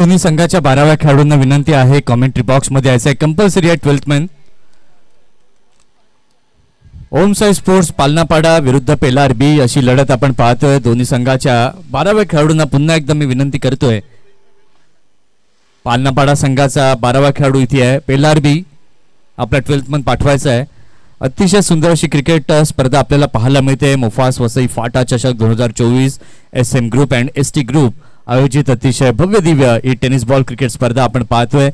दोन्ही संघाच्या 12व्या खेळाडूंना विनंती आहे कमेंट्री बॉक्स मध्ये यायचं आहे. कंपल्सरी आहे 12th मॅन. ओम साई स्पोर्ट्स पालनापाडा विरुद्ध पेलार बी अशी लढत आपण पाहतोय. दोन्ही संघाच्या 12व्या खेळाडूंना पुन्हा एकदा मी विनंती करतोय. पालनापाडा संघाचा 12वा खेळाडू इथे आहे. पेलार बी आपला 12th मॅन पाठवायचा आहे. अतिशय सुंदर अशी क्रिकेट स्पर्धा आपल्याला पाहायला मिळते. मुफास वसई फाटा चषक 2024 SM group and ST group आयोजित अतिशय भव्य दिव्य ही टेनिस बॉल क्रिकेट स्पर्धा आपण पाहतोय.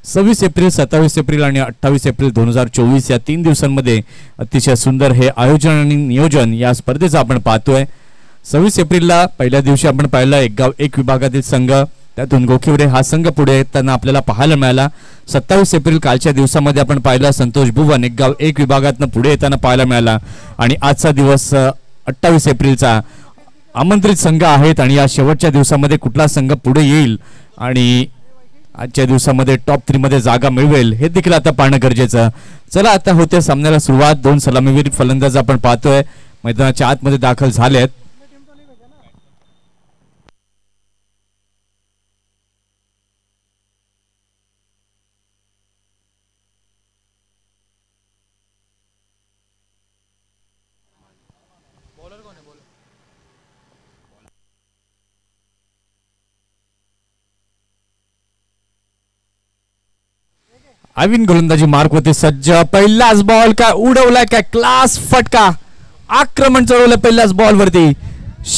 26 एप्रिल 27 एप्रिल आणि 28 एप्रिल 2024 या 3 दिवसांमध्ये अतिशय सुंदर हे आयोजन आणि नियोजन या स्पर्धेचं आपण पाहतोय. 26 एप्रिलला पहिल्या दिवशी आपण पाहिलं एक गाव एक विभागातील संघ, त्यातून गोखिवरे हा संघ पुढे येताना आपल्याला पाहायला मिळाला. 27 एप्रिल कालच्या दिवसामध्ये आपण पाहिलं संतोष भुवन एक गाव एक विभागातनं पुढे येताना पाहायला मिळाला. आणि आजचा दिवस 28 एप्रिलचा आमंत्रित संघ आहेत आणि या शेवटच्या दिवसामध्ये कुठला संघ पुढे येईल आणि आजच्या दिवसामध्ये टॉप 3 मध्ये जागा मिळवेल हे देखील आता पाहणं गरजेचं. चला आता होते सामन्याला सुरुवात. 2 सलामीवीर फलंदाज आपण पाहतोय मैदानाच्या आतमध्ये दाखल झालेत. आयविन गोलंदाजी मार्क होते सज्ज. पहिलाच बॉल काय उडवलाय काय क्लास फटका. आक्रमण चढवलं पहिल्याच बॉल वरती.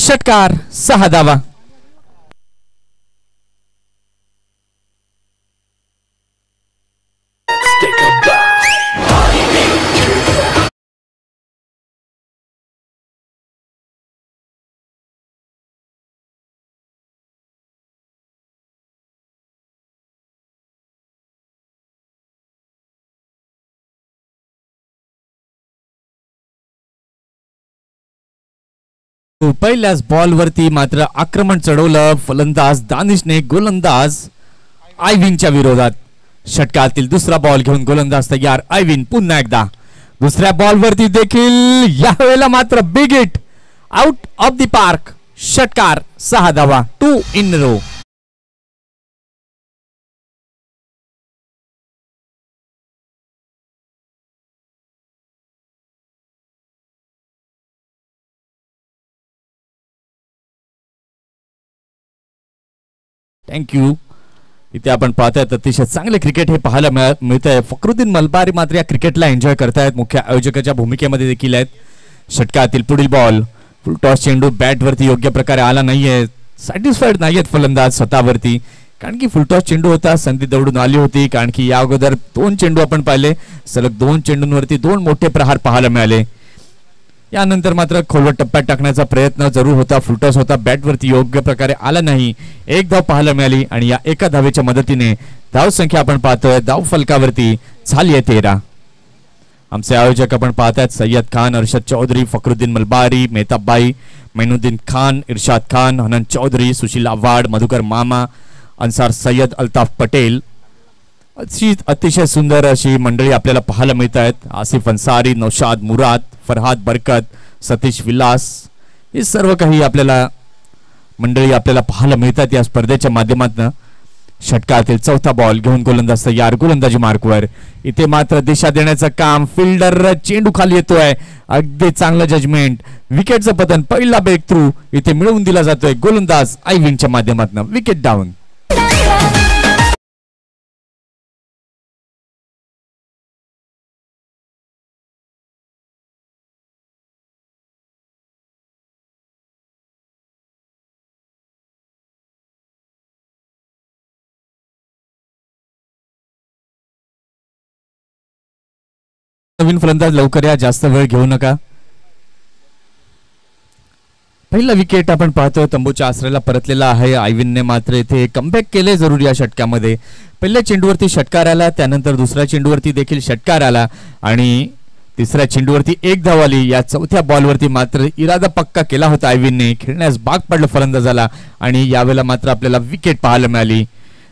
षटकार 6 धावा. पहिल्याच बॉल वरती मात्र आक्रमण चढवलं फलंदाज दानिशने. गोलंदाज आयविनच्या विरोधात. षटकातील दुसरा बॉल घेऊन गोलंदाज तयार. आयविन पुन्हा एकदा दुसऱ्या बॉल वरती देखील यावेळेला मात्र big hit out of the park. षटकार 6 धावा. 2 इन रो. थँक्यू. इथे आपण पाहतायत अतिशय चांगले क्रिकेट हे पाहायला मिळत आहे. फखरुद्दीन मलबारी मात्र या क्रिकेटला एन्जॉय करतायत. मुख्य आयोजकाच्या भूमिकेमध्ये देखील आहेत. षटकातील पुढील बॉल फुलटॉस चेंडू बॅट वरती योग्य प्रकारे आला नाहीये. सॅटिस्फाईड नाहीयेत फलंदाज स्वतःवरती, कारण की फुलटॉस चेंडू होता. संधी दौडून आली होती, कारण की या अगोदर 2 चेंडू आपण पाहिले. सलग 2 चेंडूंवरती 2 मोठे प्रहार पाहायला मिळाले. यानंतर मात्र खोलवट टप्प्यात टाकण्याचा प्रयत्न जरूर होता. फुलटॉस होता, बॅटवरती योग्य प्रकारे आला नाही. एक धाव पाहायला मिळाली आणि या एका धावेच्या मदतीने धाव संख्या आपण पाहतोय धाव फलकावरती झाली आहे 13. आमचे आयोजक आपण पाहतायत सय्यद खान, अर्शद चौधरी, फखरुद्दीन मलबारी, मेहताबबाई, मैनुद्दीन खान, इरशाद खान, हनन चौधरी, सुशील आव्हाड, मधुकर मामा, अन्सार सय्यद, अल्ताफ पटेल. अतिशय सुंदर अशी मंडळी आपल्याला पाहायला मिळत आहेत. आसिफ अन्सारी, नौशाद मुराद, फरहाद बरकत, सतीश विलास, हे सर्व काही आपल्याला मंडळी आपल्याला पाहायला मिळतात या स्पर्धेच्या माध्यमातून. षटकातील चौथा बॉल घेऊन गोलंदाज तयार. गोलंदाजी मार्कवर. इथे मात्र दिशा देण्याचं काम. फिल्डर चेंडू खाली येतोय. अगदी चांगलं जजमेंट. विकेटचं पतन. पहिला ब्रेक थ्रू इथे मिळवून दिला जातोय गोलंदाज आयविनच्या माध्यमातून. Wicket down. नवीन फलंदाज लवकर या, जास्त वेळ घेऊ नका. पहिला विकेट आपण पाहतोय तंबूच्या आसऱ्याला परतलेला आहे. आयविनने मात्र इथे कमबॅक केले जरूर या षटकामध्ये. पहिल्या चेंडूवरती षटकार आला, त्यानंतर दुसऱ्या चेंडूवरती देखील षटकार आला आणि तिसऱ्या चेंडूवरती एक धाव आली. या चौथ्या बॉलवरती मात्र इरादा पक्का केला होता आयविनने. खेळण्यास भाग पडलं फलंदाजाला आणि यावेळेला मात्र आपल्याला विकेट पाहायला मिळाली.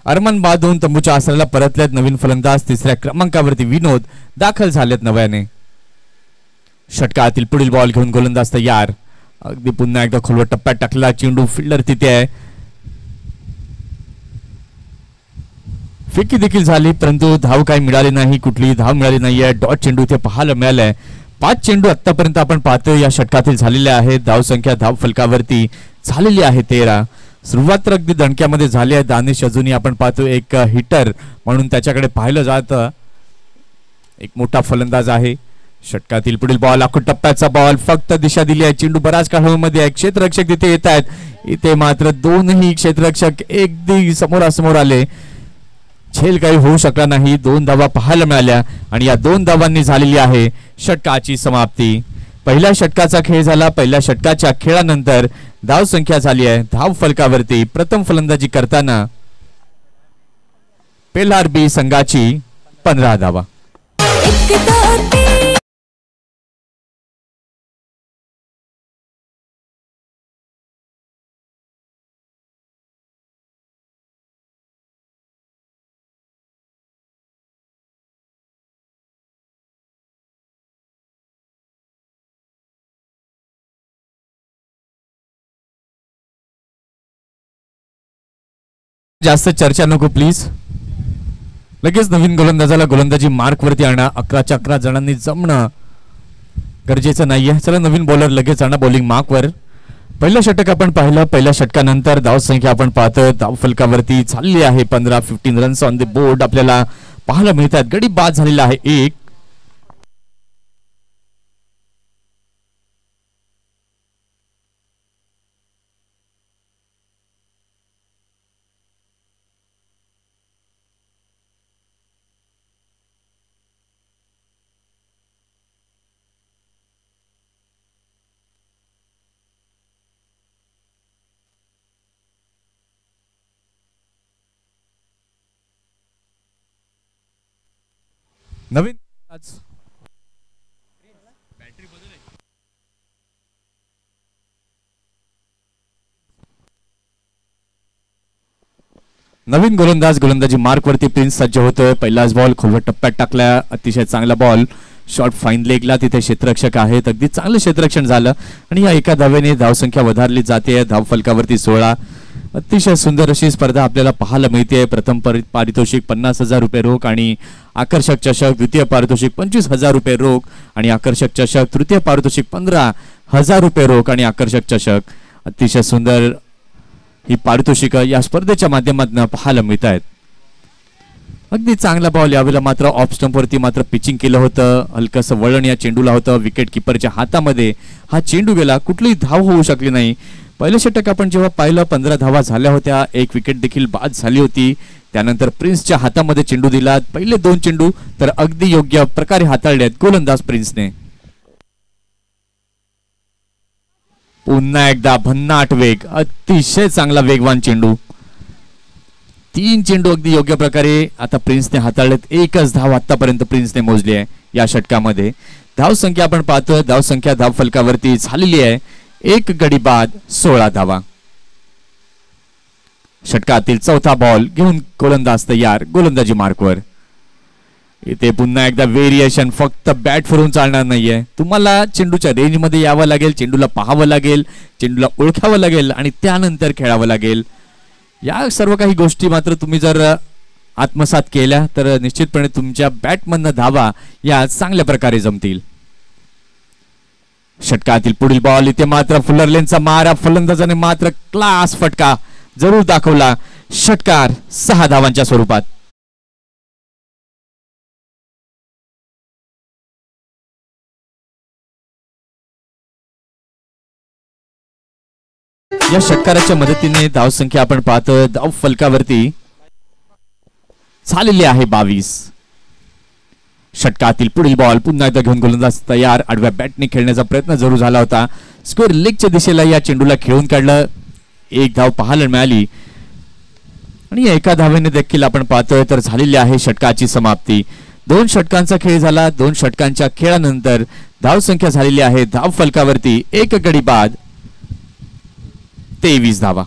अरमान बादून तंबूच्या आसऱ्याला परतलेत नवीन फलंदाज. तिसऱ्या क्रमांकावरती विनोद दाखल झालेत नव्याने. षटकातील पुढील बॉल घेऊन गोलंदाज तयार. अगदी पुन्हा एकदा खोलवर टप्प्यात टाकला चेंडू. फिल्डर तिथे आहे. फेकी देखील झाली परंतु धाव काही मिळाली नाही, कुठलीही धाव मिळाली नाहीये. डॉट चेंडू इथे पाहायला मिळालाय. 5 चेंडू आतापर्यंत आपण पाहतोय या षटकातील झालेले आहेत. धाव संख्या धाव फलकावरती झालेली आहे 13. सुरुवात तर अगदी दणक्यामध्ये झाली आहे. दानिश अजूनही आपण पाहतो एक हिटर म्हणून त्याच्याकडे पाहिलं जातं. एक मोठा फलंदाज आहे. षटकातील पुढील बॉल आखूड टप्प्याचा बॉल, फक्त दिशा दिली आहे. चेंडू बराच काळ हवेमध्ये आहे. क्षेत्ररक्षक तिथे येत आहेत. इथे मात्र दोनही क्षेत्ररक्षक अगदी समोरासमोर आले. झेल काही होऊ शकला नाही. 2 धावा पाहायला मिळाल्या आणि या 2 धावांनी झालेली आहे षटकाची समाप्ती. पहिल्या षटकाचा खेळ झाला. पहिल्या षटकाच्या खेळानंतर धाव संख्या झाली आहे धाव फलकावरती प्रथम फलंदाजी करताना पेलार बी संघाची 15 धावा. जास्त चर्चा नको प्लीज. लगेच नवीन गोलंदाजाला गोलंदाजी मार्क वरती आणा. 11च्या 11 जणांनी जमणं गरजेचं नाहीये. चला नवीन बॉलर लगेच आणा बॉलिंग मार्क वर. पहिलं षटक आपण पाहिलं. पहिल्या षटकानंतर धाव संख्या आपण पाहतो धाव फलकावरती झालेली आहे 15 रन्स ऑन द बोर्ड आपल्याला पाहायला मिळतात. गडी बाद झालेला आहे 1. नवीन नवीन गोलंदाज गोलंदाजी मार्क वरती प्रिन्स सज्ज होतोय. पहिलाच बॉल खोलवट टप्प्यात टाकला. अतिशय चांगला बॉल. शॉर्ट फाईन लेगला तिथे क्षेत्ररक्षक आहेत. अगदी चांगलं क्षेत्ररक्षण झालं आणि या एका धावेने धावसंख्या वधारली जाते. धाव फलकावरती 16. अतिशय सुंदर अशी स्पर्धा आपल्याला पाहायला मिळते. प्रथम पारितोषिक 50,000 रुपये रोख आणि आकर्षक चषक. द्वितीय पारितोषिक 25,000 रुपये रोख आणि आकर्षक चषक. तृतीय पारितोषिक 15,000 रुपये रोख आणि आकर्षक चषक. अतिशय सुंदर ही पारितोषिक या स्पर्धेच्या माध्यमातून पाहायला मिळत आहेत. अगदी चांगला बॉल. यावेळेला मात्र ऑफ स्टंप वरती मात्र पिचिंग केलं होतं. हलकसं वळण या चेंडूला होतं. विकेट किपरच्या हातामध्ये हा चेंडू गेला. कुठलीही धाव होऊ शकली नाही. पहिलं षटक आपण जेव्हा पाहिलं 15 धावा झाल्या होत्या. एक विकेट देखील बाद झाली होती. त्यानंतर प्रिन्सच्या हातामध्ये चेंडू दिला. पहिले 2 चेंडू तर अगदी योग्य प्रकारे हाताळलेत गोलंदाज प्रिन्सने. पुन्हा एकदा भन्नाट वेग. अतिशय चांगला वेगवान चेंडू. 3 चेंडू अगदी योग्य प्रकारे आता प्रिन्सने हाताळलेत. एकच धाव आतापर्यंत प्रिन्सने मोजली आहे या षटकामध्ये. धाव संख्या आपण पाहतोय. धाव संख्या धाव फलकावरती झालेली आहे 1 गडी बाद 16 धावा. षटकातील चौथा बॉल घेऊन गोलंदाज तयार गोलंदाजी मार्कवर. इथे पुन्हा एकदा व्हेरिएशन. फक्त बॅट फिरवून चालणार नाहीये. तुम्हाला चेंडूच्या रेंज मध्ये यावं लागेल. चेंडूला पाहावं लागेल. चेंडूला ओळखावं लागेल आणि त्यानंतर खेळावं लागेल. या सर्व काही गोष्टी मात्र तुम्ही जर आत्मसात केल्या तर निश्चितपणे तुमच्या बॅटमधनं धावा या चांगल्या प्रकारे जमतील. षटकातील पुढील बॉल. इथे मात्र फुलर लेनचा मारा. फलंदाजाने मात्र क्लास फटका जरूर दाखवला. षटकार 6 धावांच्या स्वरूपात. या षटकाराच्या मदतीने धाव संख्या आपण पाहतो धाव फलकावरती झालेली आहे 22. षटकातील पुढील बॉल पुन्हा एकदा घेऊन गोलंदाज तयार. आडव्या बॅटने खेळण्याचा प्रयत्न जरूर झाला होता. स्क्वेअर लेगच्या दिशेला या चेंडूला खेळून काढलं. 1 धाव पाहायला मिळाली आणि एका धावेने देखील आपण पाहतोय तर झालेली आहे षटकाची समाप्ती. 2 षटकांचा खेळ झाला. 2 षटकांच्या खेळानंतर धाव संख्या झालेली आहे धाव फलकावरती 1 गडी बाद 23 धावा.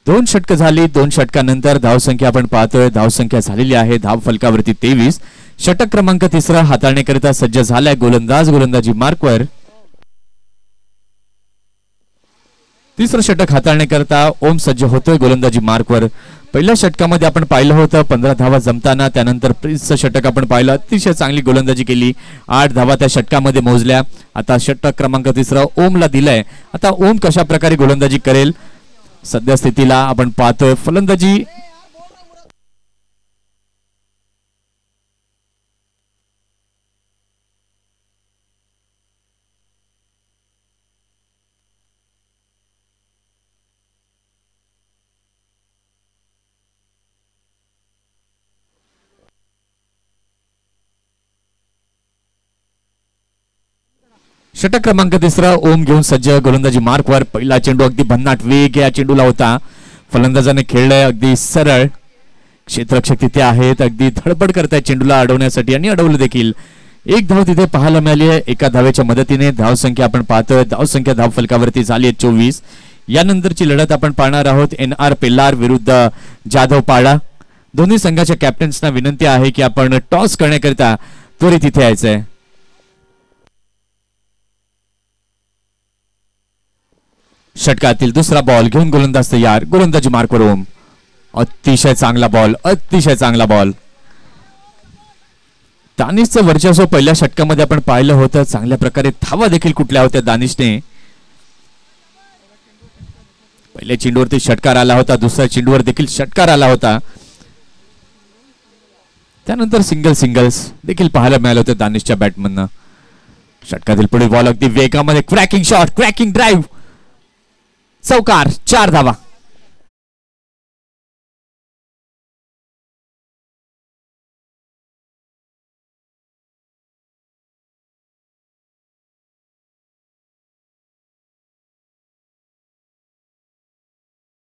दोन षटक झाली. दोन षटकानंतर धावसंख्या आपण पाहतोय. धावसंख्या झालेली आहे धाव फलकावरती 23. षटक क्रमांक तिसरा हाताळण्याकरिता सज्ज झालाय गोलंदाज. गोलंदाजी मार्कवर. तिसरं षटक हाताळण्याकरता ओम सज्ज होतोय गोलंदाजी मार्कवर. पहिल्या षटकामध्ये आपण पाहिलं होतं 15 धावा जमताना. त्यानंतर प्रिन्सचं षटक आपण पाहिलं. अतिशय चांगली गोलंदाजी केली. 8 धावा त्या षटकामध्ये मोजल्या. आता षटक क्रमांक तिसरा ओमला दिलाय. आता ओम कशा प्रकारे गोलंदाजी करेल सध्या स्थितीला आपण पाहतोय. फलंदाजी षटक क्रमांक तिसरा ओम घेऊन सज्ज गोलंदाजी मार्कवर. पहिला चेंडू अगदी भन्नाट वेग या चेंडूला होता. फलंदाजाने खेळलंय अगदी सरळ. क्षेत्ररक्षक तिथे आहेत. अगदी धडपड करतायत चेंडूला अडवण्यासाठी आणि अडवलं देखील. एक धाव तिथे पाहायला मिळाली आहे एका धावेच्या मदतीने. धावसंख्या आपण पाहतोय. धावसंख्या धाव फलकावरती झाली आहे 24. यानंतरची लढत आपण पाहणार आहोत NR पेल्लार विरुद्ध जाधव पाडा. दोन्ही संघाच्या कॅप्टन्सना विनंती आहे की आपण टॉस करण्याकरिता त्वरित इथे यायचंय. षटकातील दुसरा बॉल घेऊन गोलंदाज तयार. गोलंदाजी मार्कवर ओम. अतिशय चांगला बॉल. अतिशय चांगला बॉल. दानिशचं वर्चस्व पहिल्या षटकामध्ये आपण पाहिलं होतं. चांगल्या प्रकारे धावा देखील कुठल्या होत्या दानिशने. पहिल्या चेंडूवरती षटकार आला होता. दुसऱ्या चेंडूवर देखील षटकार आला होता. त्यानंतर सिंगल्स देखील पाहायला मिळाले होते दानिशच्या बॅटमननं. षटकातील पुढील बॉल अगदी वेगामध्ये क्रॅकिंग शॉट. Cracking drive. चौकार. 4 धावा.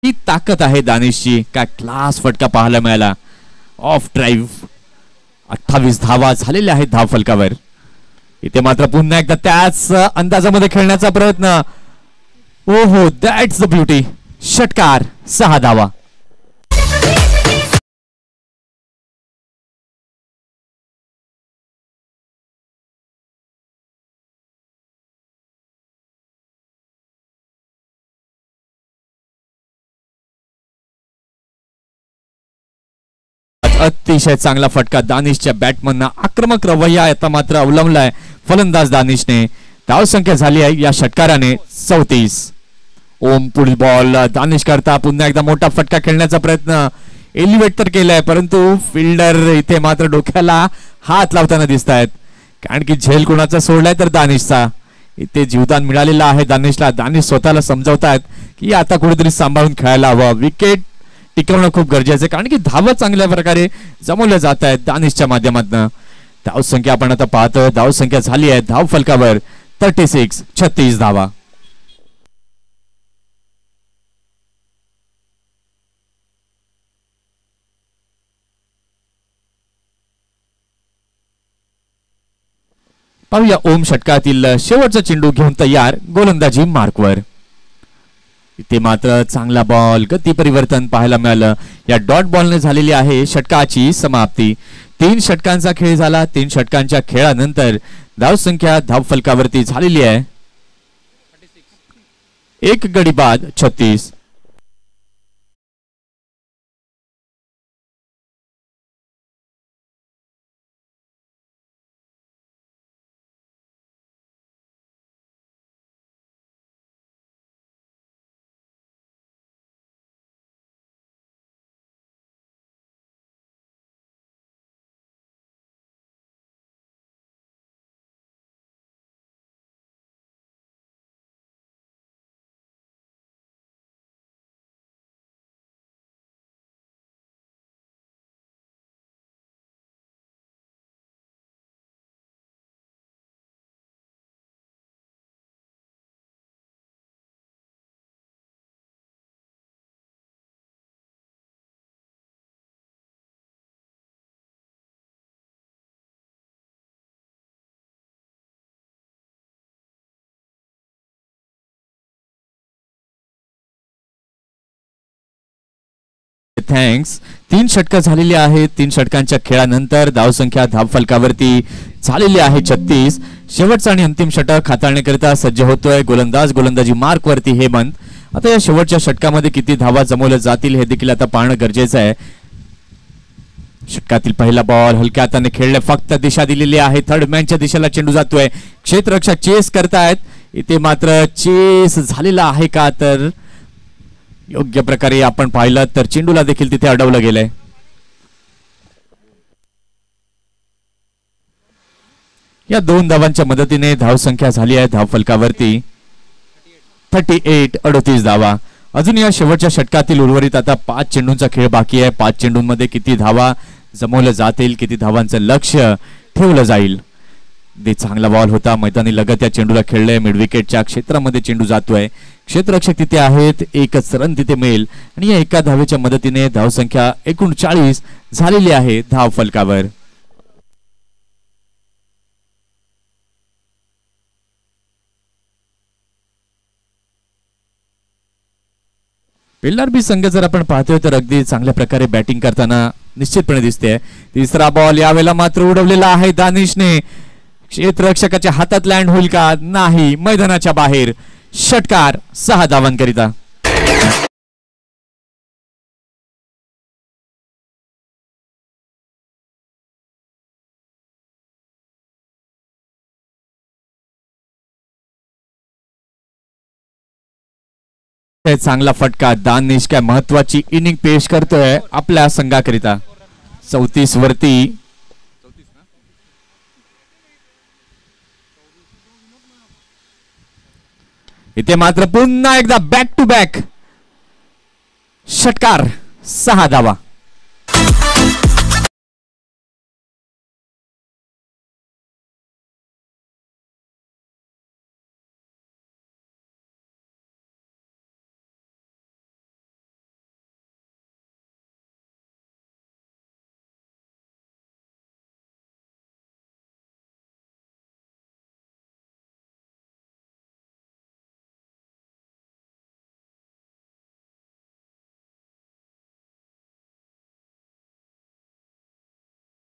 ही ताकद आहे दानिशची. काय क्लास फटका पाहायला मिळाला. Of drive. 28 धावा झालेल्या आहेत धाव फलकावर. इथे मात्र पुन्हा एकदा त्याच अंदाजामध्ये खेळण्याचा प्रयत्न. ओहो, दॅट्स द ब्युटी. षटकार. 6 धावा. अतिशय चांगला फटका दानिशच्या बॅटमनना. आक्रमक रवैया आता मात्र अवलंबलाय फलंदाज दानिशने. धावसंख्या झाली आहे या षटकाराने 34. ओम पुढील बॉल दानिश करता पुन्हा एकदा मोठा फटका खेळण्याचा प्रयत्न. एलिव्हेट तर केलाय परंतु फिल्डर इथे मात्र डोक्याला हात लावताना दिसत आहेत. कारण की झेल कोणाचा सोडलाय तर दानिशचा. इथे जीवदान मिळालेलं आहे दानिशला. दानिश स्वतःला समजावतायत की आता कुठेतरी सांभाळून खेळायला हवं. विकेट टिकवणं खूप गरजेचं आहे कारण की धावा चांगल्या प्रकारे जमवल्या जात आहेत दानिशच्या माध्यमातून. धावसंख्या आपण आता पाहतोय. धावसंख्या झाली आहे धाव फलकावर 36. 36 धावा. पाहूया ओम षटकातील शेवटचा चेंडू घेऊन तयार. गोलंदाजी मार्कवर. इथे मात्र चांगला बॉल. गती परिवर्तन पाहायला मिळालं. या डॉट बॉलने झालेली आहे षटकाची समाप्ती. 3 षटकांचा खेळ झाला. 3 षटकांच्या खेळानंतर धावसंख्या धाव फलकावरती झालेली आहे 1 गडी बाद 36. थँक्स. 3 षटकं झालेली आहेत. 3 षटकांच्या खेळानंतर धावसंख्या धावफलकावरती झालेली आहे 36. शेवटचा आणि अंतिम षटक हाताळण्याकरिता सज्ज होतोय गोलंदाज. गोलंदाजी मार्क वरती हेमंत. आता या शेवटच्या षटकामध्ये किती धावा जमवल्या जातील हे देखील आता पाहणं गरजेचं आहे. षटकातील पहिला बॉल हलक्या हाताने खेळले, फक्त दिशा दिलेली आहे. थर्ड मॅनच्या दिशेला चेंडू जातोय. क्षेत्ररक्षक चेस करतायत. इथे मात्र चेस झालेला आहे का, तर योग्य प्रकारे आपण पाहिलं तर चेंडूला देखील तिथे अडवलं गेलंय. या 2 धावांच्या मदतीने धावसंख्या झाली आहे धावफलकावरती 38. 38 धावा. अजून या शेवटच्या षटकातील उर्वरित आता 5 चेंडूंचा खेळ बाकी आहे. 5 चेंडूंमध्ये किती धावा जमवल्या जातील, किती धावांचं लक्ष ठेवलं जाईल. दे चांगला बॉल होता. मैदानी लगत या चेंडूला खेळलंय. मिड विकेटच्या क्षेत्रामध्ये चेंडू जातोय. क्षेत्ररक्षक तिथे आहेत. एकच रन तिथे मिळेल आणि या एका धावेच्या मदतीने धावसंख्या 39 झालेली आहे धावफलकावर. पेल्लार बी संघ जर आपण पाहतोय तर अगदी चांगल्या प्रकारे बॅटिंग करताना निश्चितपणे दिसते. तिसरा बॉल यावेळेला मात्र उडवलेला आहे दानिशने. क्षेत्ररक्षकाच्या हातात लँड होईल का, नाही, मैदानाच्या बाहेर. षटकार 6 धावांकरिता. चांगला फटका. दानिश काय महत्वाची इनिंग पेश करतोय आपल्या संघाकरिता. 34 वरती. इथे मात्र पुन्हा एकदा बॅक टू बॅक षटकार. 6 धावा.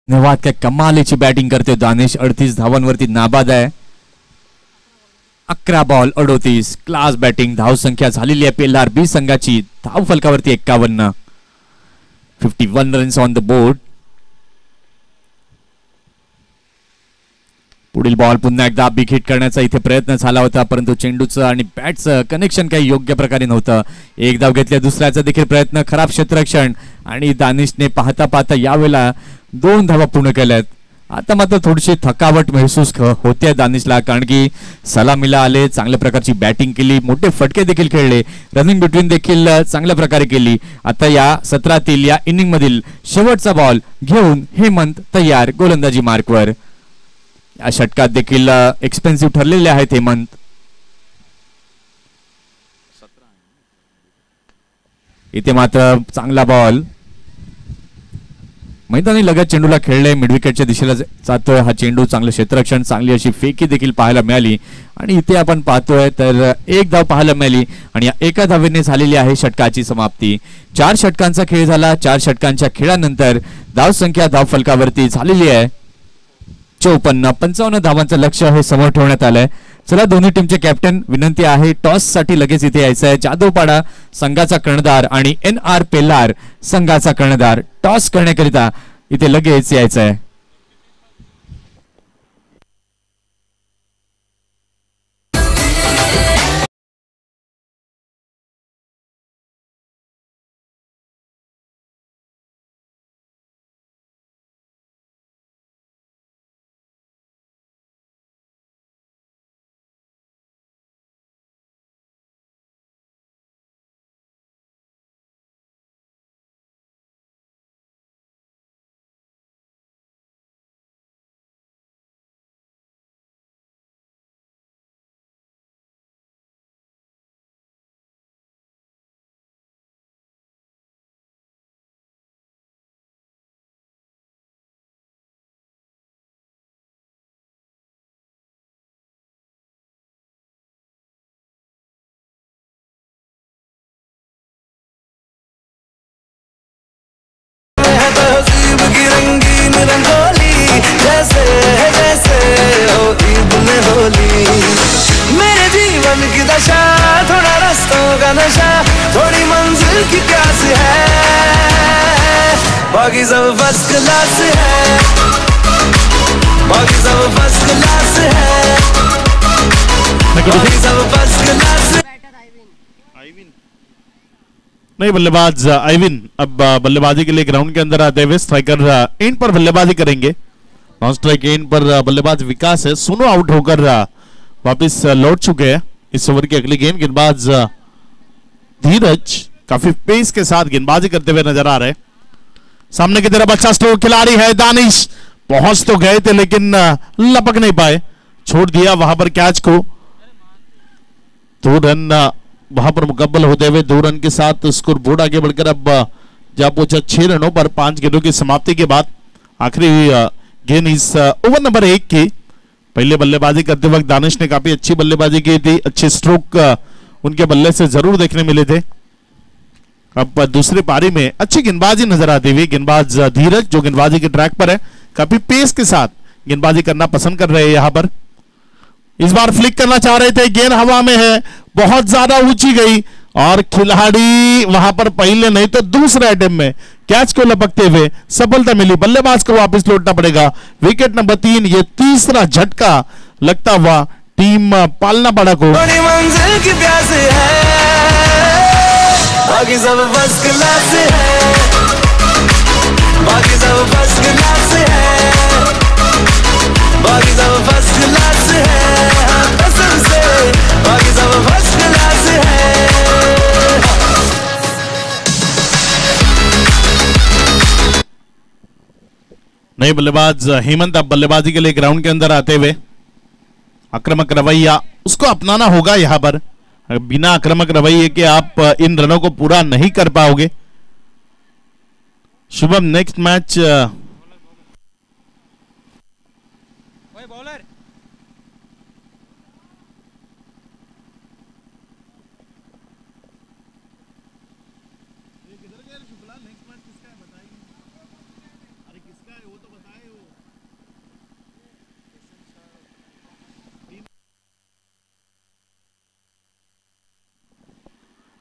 धन्यवाद. काय कमालीची बॅटिंग करते दानिश. 38 धावांवरती नाबाद आहे. 11 बॉल 38. Class batting. धावसंख्या झालेली आहे पेल्लार बी संघाची धावफलकावरती 51. 51 रन्स ऑन द बोर्ड. पुढील बॉल पुन्हा एकदा बिग हिट करण्याचा इथे प्रयत्न झाला होता, परंतु चेंडूचं आणि बॅटचं कनेक्शन काही योग्य प्रकारे नव्हतं. एक धाव घेतल्या, दुसऱ्याचा देखील प्रयत्न. खराब क्षेत्ररक्षण आणि दानिशने पाहता पाहता यावेळेला 2 धावा पूर्ण केल्यात. आता मात्र थोडीशी थकावट महसूस होते दानिशला, कारण की सलामीला आले, चांगल्या प्रकारची बॅटिंग केली, मोठे फटके देखील खेळले, रनिंग बिटवीन देखील चांगल्या प्रकारे केली. आता या सत्रातील या इनिंग मधील शेवटचा बॉल घेऊन हेमंत तयार गोलंदाजी मार्कवर. या षटकात देखील एक्सपेन्सिव्ह ठरलेले आहेत हेमंत. इथे मात्र चांगला बॉल मैदानी लगत चेंडूला खेळले, मिडविकेटच्या दिशेला जातोय हा चेंडू. चांगलं क्षेत्ररक्षण, चांगली अशी फेकी देखील पाहायला मिळाली आणि इथे आपण पाहतोय तर 1 धाव पाहायला मिळाली आणि या एका धावेने झालेली आहे षटकाची समाप्ती. 4 षटकांचा खेळ झाला. 4 षटकांच्या खेळानंतर धावसंख्या धावफलकावरती झालेली आहे 54. 55 धावांचं लक्ष्य हे समोर ठेवण्यात आलंय. चला, दोन्ही टीमचे कॅप्टन विनंती आहे टॉस साठी लगेच इथे यायचं आहे. जाधवपाडा संघाचा कर्णधार आणि NR पेल्लार संघाचा कर्णधार टॉस करण्याकरिता इथे लगेच यायचं आहे. का नशा, थोड़ी मंजिल की प्यास है, बाकी सब फर्स्ट क्लास है, बाकी सब फर्स्ट क्लास है, बाकी सब फर्स्ट क्लास है। नहीं, बल्लेबाज आइविन अब बल्लेबाजी के लिए ग्राउंड के अंदर आते हुए स्ट्राइकर एंड पर बल्लेबाजी करेंगे। नॉन स्ट्राइक एंड पर बल्लेबाज विकास है, सुनो आउट होकर वापस लौट चुके हैं इस ओवर की अगली गेंद। गेंदबाज धीरज काफी पेस के साथ गेंदबाजी करते हुए नजर आ रहे हैं। सामने की तरफ अच्छा स्ट्रोक खिलाड़ी है दानिश, पहुंच तो गए थे लेकिन लपक नहीं पाए, छोड़ दिया वहां पर कैच को। 2 रन वहां पर मुकम्मल होते हुए 2 रन के साथ स्कोर बोर्ड आगे बढ़कर अब जा पहुंचा 6 रनों पर 5 गेंदों की समाप्ति के बाद। आखिरी गेंद इस ओवर नंबर 1 की। पहले बल्लेबाजी करते वक्त दानिश ने काफी अच्छी बल्लेबाजी की थी, अच्छे स्ट्रोक उनके बल्ले से जरूर देखने मिले थे। अब दूसरी पारी में अच्छी गेंदबाजी नजर आती हुई गेंदबाज धीरज जो गेंदबाजी के ट्रैक पर है, काफी पेस के साथ गेंदबाजी करना पसंद कर रहे हैं। यहां पर इस बार फ्लिक करना चाह रहे थे, गेंद हवा में है, बहुत ज्यादा ऊंची गई और खिलाड़ी वहां पर पहले नहीं तो दूसरे अटेम्प्ट में कैच को लपकते हुए सफलता मिली। बल्लेबाज को वापस लौटना पड़ेगा। विकेट नंबर 3, ये तीसरा झटका लगता हुआ टीम पालना पड़ा को। बड़ी मंजिल की प्यास है, बाकी सब फर्स्ट क्लास है, बाकी सब फर्स्ट क्लास है, बाकी सब फर्स्ट क्लास है, कसम से बाकी सब फर्स्ट क्लास है। नए बल्लेबाज हेमंत अब बल्लेबाजी के लिए ग्राउंड के अंदर आते हुए आक्रामक रवैया उसको अपनाना होगा। यहां पर बिना आक्रामक रवैये के आप इन रनों को पूरा नहीं कर पाओगे। Shubham next match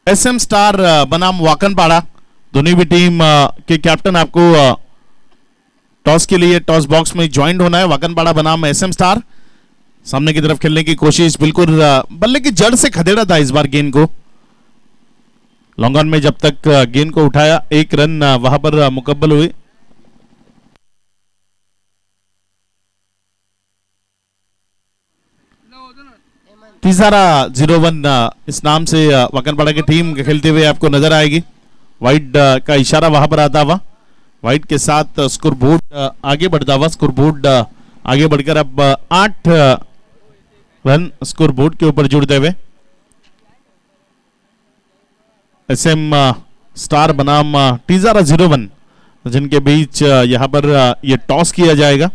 SM star बनाम वाकनपाड़ा, दोनों भी टीम के कैप्टन आपको टॉस के लिए टॉस बॉक्स में ज्वाइन होना है। वाकनपाड़ा बनाम एसएम स्टार सामने की तरफ खेलने की कोशिश, बिल्कुल बल्ले की जड़ से खदेड़ा था इस बार गेंद को। लॉन्ग ऑन में जब तक गेंद को उठाया 1 रन वहां पर मुकम्मल हुए। तीसरा 0-1 इस नाम से वाकनपाड़ा की टीम खेलते हुए आपको नजर आएगी। वाइड का इशारा वहां पर आता हुआ, वाइड के साथ स्कोर बोर्ड आगे बढ़ता हुआ। स्कोर बोर्ड आगे बढ़कर अब 8 रन स्कोर बोर्ड के ऊपर जुड़ते हुए। एसएम स्टार बनाम टीजारा 0-1 जिनके बीच यहां पर ये टॉस किया जाएगा।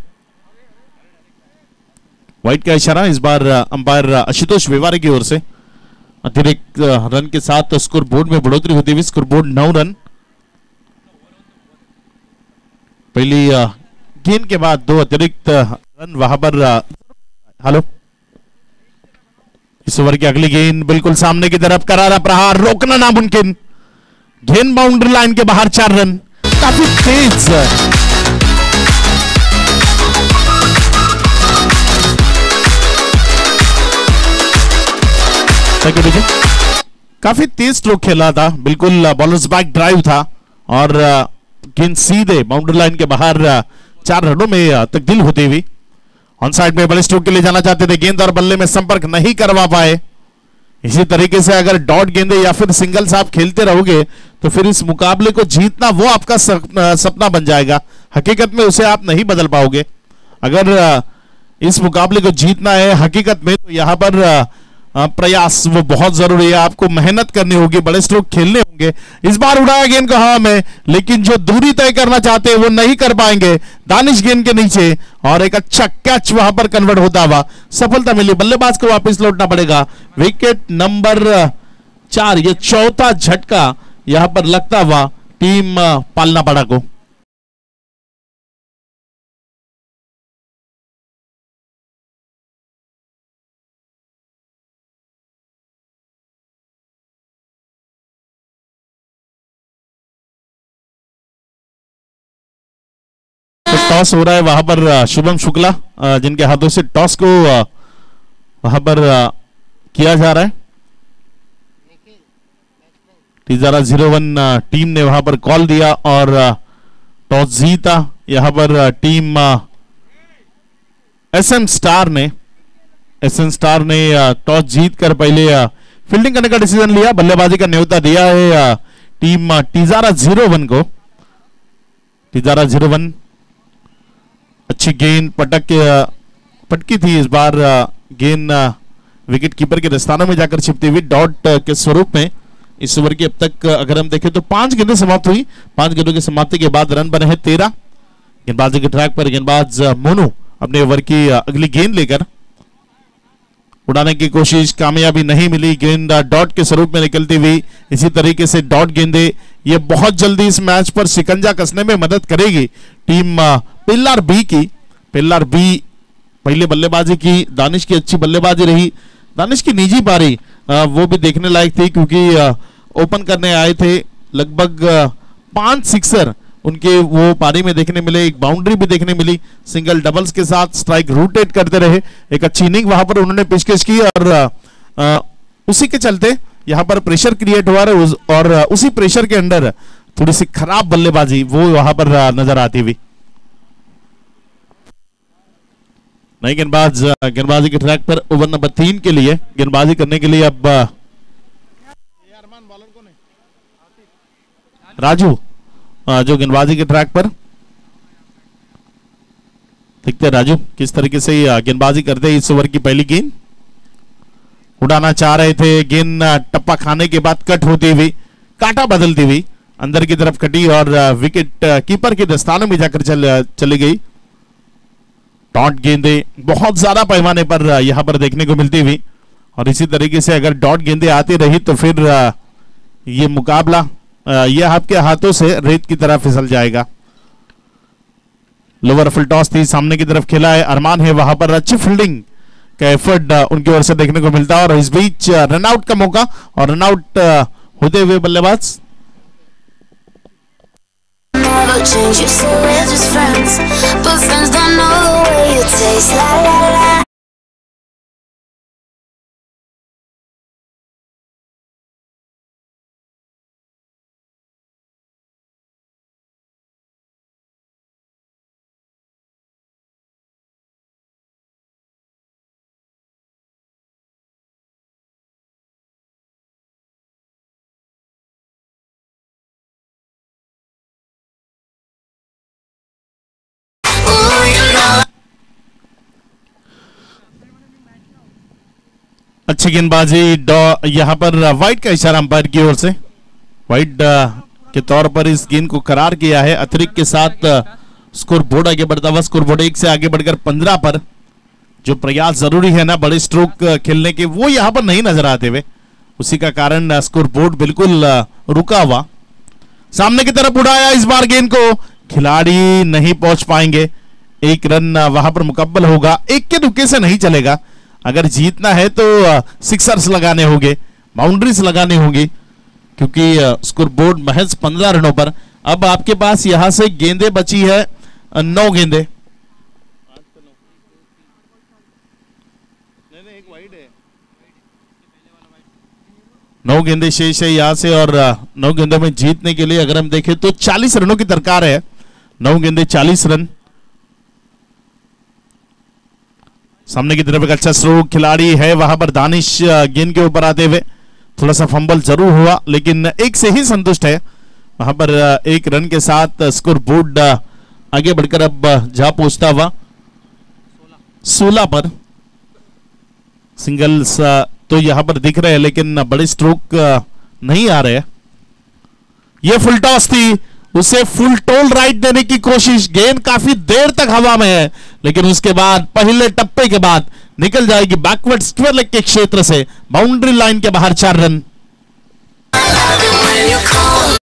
वाइट का इशारा इस बार अंपायर आशुतोष वेवारे की ओर से। अतिरिक्त रन के साथ स्कोर बोर्ड में बढ़ोतरी होती हुई स्कोर बोर्ड 9 रन। पहली गेंद के बाद 2 अतिरिक्त रन वहां पर। हेलो, इस ओवर की अगली गेंद बिल्कुल सामने की तरफ, करारा प्रहार, रोकना नामुमकिन। गेंद बाउंड्री लाइन के बाहर 4 रन, काफी तेज। काफी तेज स्ट्रोक खेला था, बिल्कुल बॉलर्स बैक ड्राइव था और गेंद सीधे बाउंड्री लाइन के बाहर 4 रनों में तब्दील होती हुई। ऑन साइड में बड़े स्ट्रोक के लिए जाना चाहते थे, गेंद और बल्ले में संपर्क नहीं करवा पाए। इसी तरीके से अगर डॉट गेंदे या फिर सिंगल्स आप खेलते रहोगे तो फिर इस मुकाबले को जीतना वो आपका सपना बन जाएगा। हकीकत में उसे आप नहीं बदल पाओगे। अगर इस मुकाबले को जीतना है हकीकत में, तो यहां पर प्रयास वो बहुत जरूरी है, आपको मेहनत करनी होगी, बड़े स्ट्रोक खेलने होंगे। इस बार उड़ाया गेंद को हवा में, लेकिन जो दूरी तय करना चाहते हैं वो नहीं कर पाएंगे। दानिश गेंद के नीचे और एक अच्छा कैच वहां पर कन्वर्ट होता हुआ सफलता मिली। बल्लेबाज को वापस लौटना पड़ेगा। विकेट नंबर 4, ये चौथा झटका यहां पर लगता हुआ टीम पालना पड़ा को। टॉस हो रहा है वहां पर शुभम शुक्ला जिनके हाथों से टॉस को वहां पर किया जा रहा है। टीजारा 01 टीम ने वहां पर कॉल दिया और टॉस जीता यहां पर टीम एसएम स्टार ने टॉस जीतकर पहले फील्डिंग करने का डिसीजन लिया, बल्लेबाजी का न्योता दिया है टीम टीजारा 01 को। टीजारा 01 अच्छी गेंद पटकी थी इस बार, गेंद विकेट कीपर के दस्तानों में जाकर छिपती हुई डॉट के स्वरूप में। इस ओवर की अब तक अगर हम देखें तो 5 गेंदें समाप्त हुई। 5 गेंदों की समाप्ति के बाद रन बने हैं 13। गेंदबाजी के ट्रैक पर गेंदबाज मोनू अपने ओवर की अगली गेंद लेकर उड़ाने की कोशिश, कामयाबी नहीं मिली। गेंद डॉट के स्वरूप में निकलती हुई इसी तरीके से डॉट गेंदें ये बहुत जल्दी इस मैच पर शिकंजा कसने में मदद करेगी टीम पिल्लर बी की। पिल्लर बी पहले बल्लेबाजी की, दानिश की अच्छी बल्लेबाजी रही। दानिश की निजी पारी वो भी देखने लायक थी क्योंकि ओपन करने आए थे, लगभग 5 सिक्सर उनके वो पारी में देखने मिले, एक बाउंड्री भी देखने मिली। सिंगल डबल्स के साथ स्ट्राइक रोटेट करते रहे, एक अच्छी इनिंग वहां पर उन्होंने पेशकश की और उसी के चलते यहां पर प्रेशर क्रिएट हुआ और उसी प्रेशर के अंदर थोड़ी सी खराब बल्लेबाजी वो वहां पर नजर आती हुई। नई गेंदबाजी के ट्रैक पर ओवर नंबर 3 के लिए गेंदबाजी करने के लिए अब राजू जो गेंदबाजी के ट्रैक पर देखते हैं राजू किस तरीके से गेंदबाजी करते हैं। इस ओवर की पहली गेंद उड़ाना चाह रहे थे, गेंद टप्पा खाने के बाद कट होती हुई, काटा बदलती हुई अंदर की तरफ कटी और विकेट कीपर के दस्तानों में जाकर चली गई। डॉट गेंदें बहुत ज्यादा पैमाने पर यहां पर देखने को मिलती हुई और इसी तरीके से अगर डॉट गेंदें आती रही तो फिर ये मुकाबला ये आपके हाथों से रेत की तरह फिसल जाएगा। लोअर फुल टॉस थी, सामने की तरफ खेला है, अरमान है वहां पर, अच्छी फील्डिंग का एफर्ट उनकी ओर से देखने को मिलता है और इस बीच रनआउट का मौका और रनआउट होते हुए बल्लेबाज Never change, you say we're just friends, but friends don't know the way you taste. La la la. Ooh, you know. अच्छी गेंदबाजी यहां पर वाइड का इशारा अंपायर की ओर से, वाइड के तौर पर इस गेंद को करार किया है। अतिरिक्त के साथ स्कोर बोर्ड आगे बढ़ता हुआ, स्कोर बोर्ड 1 से आगे बढ़कर 15 पर। जो प्रयास जरूरी है ना बड़े स्ट्रोक खेलने के वो यहां पर नहीं नजर आते हुए, उसी का कारण स्कोर बोर्ड बिल्कुल रुका हुआ। सामने की तरफ उड़ाया इस बार गेंद को, खिलाड़ी नहीं पहुंच पाएंगे। एक रन वहां पर मुकम्मल होगा, एक के दुक्के से नहीं चलेगा। अगर जीतना है तो सिक्सर्स लगाने होंगे, बाउंड्रीज लगाने होंगी क्योंकि स्कोर बोर्ड महज 15 रनों पर। अब आपके पास यहां से गेंदें बची है 9 गेंदें। 9 गेंदें शेष है यहां से और 9 गेंदों में जीतने के लिए अगर हम देखें तो 40 रनों की दरकार है। 9 गेंदें 40 रन। सामने की तरफ एक अच्छा स्ट्रोक, खिलाड़ी है वहां पर दानिश गेंद के ऊपर आते हुए, थोड़ा सा फंबल जरूर हुआ लेकिन एक से ही संतुष्ट है। वहां पर एक रन के साथ स्कोर बोर्ड आगे बढ़कर अब जा पहुंचता हुआ 16 पर। सिंगल्स तो यहां पर दिख रहे हैं लेकिन बड़े स्ट्रोक नहीं आ रहे। यह फुल टॉस थी, उसे फुल टोल राइट देने की कोशिश, गेंद काफी देर तक हवा में है लेकिन उसके बाद पहले टप्पे के बाद निकल जाएगी बैकवर्ड स्क्वायर लेग के क्षेत्र से, बाउंड्री लाइन के बाहर 4 रन। When you call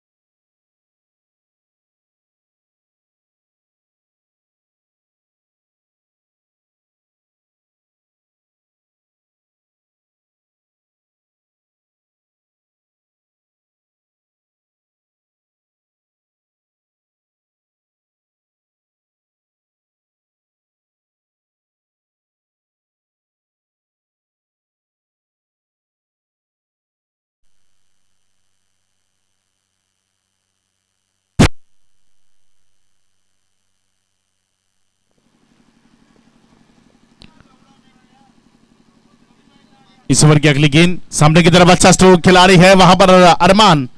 इस ओवर की अगली गेंद सामने की तरफ अच्छा स्ट्रोक खिलाड़ी है वहां पर अरमान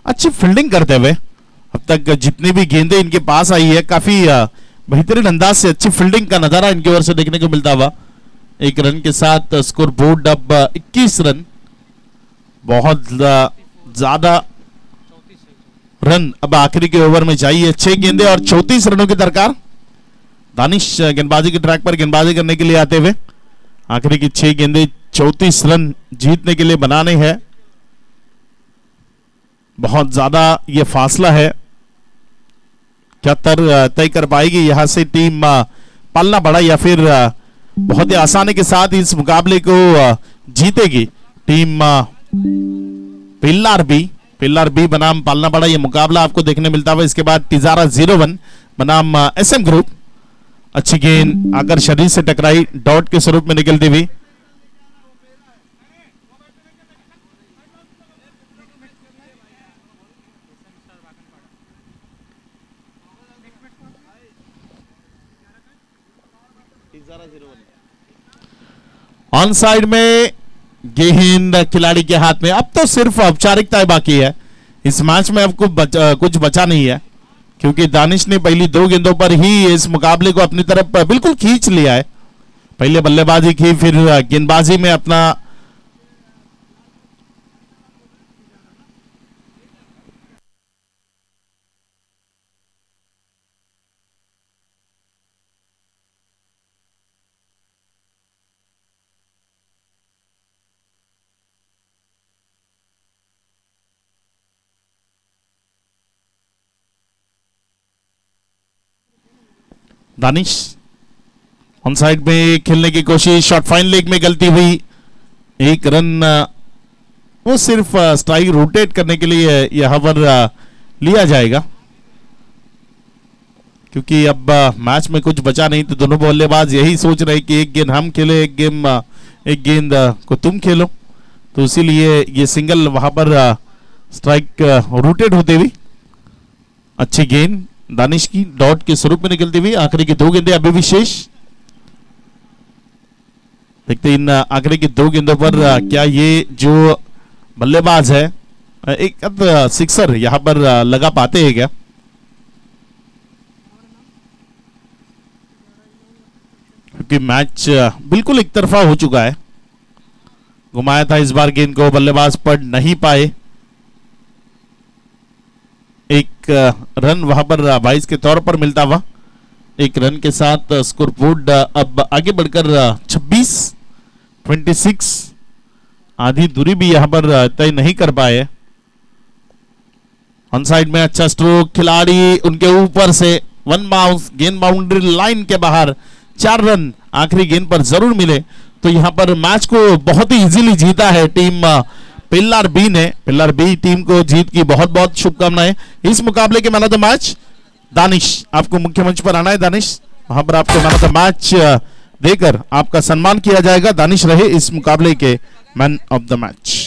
अच्छी फील्डिंग करते हुए अब तक जितनी भी गेंदें इनके पास आई है काफी बेहतरीन अंदाज से अच्छी फील्डिंग का नजारा इनकी ओर से देखने को मिलता हुआ। एक रन के साथ स्कोर बोर्ड अब 21 रन। बहुत ज्यादा रन अब आखिरी के ओवर में चाहिए। 6 गेंदें और 34 रनों की दरकार। दानिश गेंदबाजी के ट्रैक पर गेंदबाजी करने के लिए आते हुए आखिरी की 6 गेंदें 34 रन जीतने के लिए बनाने हैं। बहुत ज्यादा ये फासला है, क्या तय कर पाएगी यहां से टीम पालना बड़ा या फिर बहुत ही आसानी के साथ इस मुकाबले को जीतेगी टीम पिल्लार बी बनाम पालना बड़ा। ये मुकाबला आपको देखने मिलता है। इसके बाद तिजारा 01 बनाम एसएम ग्रुप। अच्छी गेंद आकर शरीर से टकराई, डॉट के स्वरूप में निकलती हुई। ऑन साइड में गेंद खिलाड़ी के हाथ में। अब तो सिर्फ औपचारिकताएं बाकी है इस मैच में, अब कुछ बचा नहीं है क्योंकि दानिश ने पहली 2 गेंदों पर ही इस मुकाबले को अपनी तरफ बिल्कुल खींच लिया है। पहले बल्लेबाजी की, फिर गेंदबाजी में अपना दानिश ऑन साइड में खेलने की कोशिश, शॉट फाइन लेग में गलती हुई। 1 रन वो सिर्फ स्ट्राइक रोटेट करने के लिए यहां पर लिया जाएगा क्योंकि अब मैच में कुछ बचा नहीं। तो दोनों बल्लेबाज यही सोच रहे कि एक गेंद हम खेले, एक गेंद को तुम खेलो, तो इसीलिए ये सिंगल वहां पर स्ट्राइक रोटेट होते हुए। अच्छी गेंद दानिश की डॉट के स्वरूप में निकलती हुई। आखिरी की 2 गेंदें अभी भी शेष। देखते इन आखिरी की 2 गेंदों पर क्या ये जो बल्लेबाज है एक सिक्सर यहां पर लगा पाते हैं क्या। क्योंकि मैच बिल्कुल एक तरफा हो चुका है। घुमाया था इस बार गेंद को, बल्लेबाज पढ़ नहीं पाए। 1 रन वहां पर 22 के तौर पर मिलता हुआ। 1 रन के साथ स्कोर बोर्ड अब आगे बढ़कर 26 आधी दूरी भी यहां पर तय नहीं कर पाए। ऑन साइड में अच्छा स्ट्रोक खिलाड़ी उनके ऊपर से 1 बाउंस, गेंद बाउंड्री लाइन के बाहर। 4 रन आखिरी गेंद पर जरूर मिले तो यहां पर मैच को बहुत ही इजीली जीता है टीम पिल्लार बी ने। पिल्लार बी टीम को जीत की बहुत बहुत शुभकामनाएं। इस मुकाबले के man of the match Danish, आपको मुख्य मंच पर आना है दानिश, वहां पर आपको मैन ऑफ द मैच देकर आपका सम्मान किया जाएगा। दानिश रहे इस मुकाबले के मैन ऑफ द मैच।